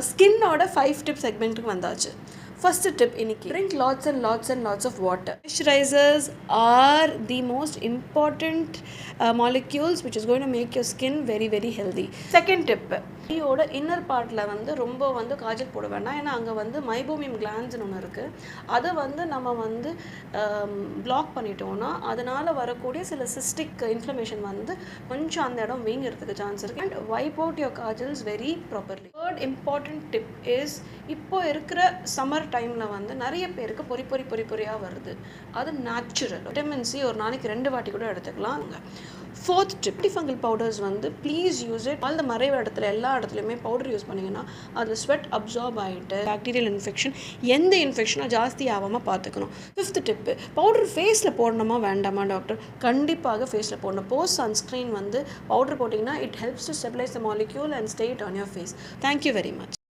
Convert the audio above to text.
ஸ்கின்னோட 5 tip செக்மெண்ட்டுக்கு வந்தாச்சு. First tip இன்னைக்கு drink lots and lots of water. Moisturizers are the most important molecules which is going to make your skin very healthy. Second tip, ஈயோட inner பார்ட்டில் ரொம்ப காஜல் போட வேண்டாம். ஏன்னா அங்கே மைபோமியம் கிளான்ஸ்னு ஒன்று இருக்குது. அதை நம்ம பிளாக் பண்ணிட்டோம்னா அதனால் வரக்கூடிய சில சிஸ்டிக் இன்ஃப்ளமேஷன் கொஞ்சம் அந்த இடம் வீங்கிறதுக்கு சான்ஸ் இருக்குது. And wipe out your kajals very properly. Third important tip is, இப்போ இருக்கிற சம்மர் டைமில் நிறைய பேருக்கு பொறியாக வருது. அது நேச்சுரல். விட்டமின் சி ஒரு நாளைக்கு 2 வாட்டி கூட எடுத்துக்கலாம். Fourth tip, antifungal powders please use it. All மறைவு இடத்துல எல்லா இடத்துலையுமே பவுடர் யூஸ் பண்ணிங்கன்னா அதில் ஸ்வெட் அப்சார்ப் ஆகிட்டு பாக்டீரியல் இன்ஃபெக்ஷன் எந்த இன்ஃபெக்ஷனாக ஜாஸ்தி ஆகாமல் பார்த்துக்கணும். ஃபிஃப்த் டிப்பு, பவுடர் ஃபேஸில் போடணுமா வேண்டாமா டாக்டர்? கண்டிப்பாக ஃபேஸில் போடணும். போஸ்ட் சன்ஸ்க்ரீன் பவுடர் போட்டிங்கன்னா it helps to stabilize the molecule and stay it on your face. Thank you very much.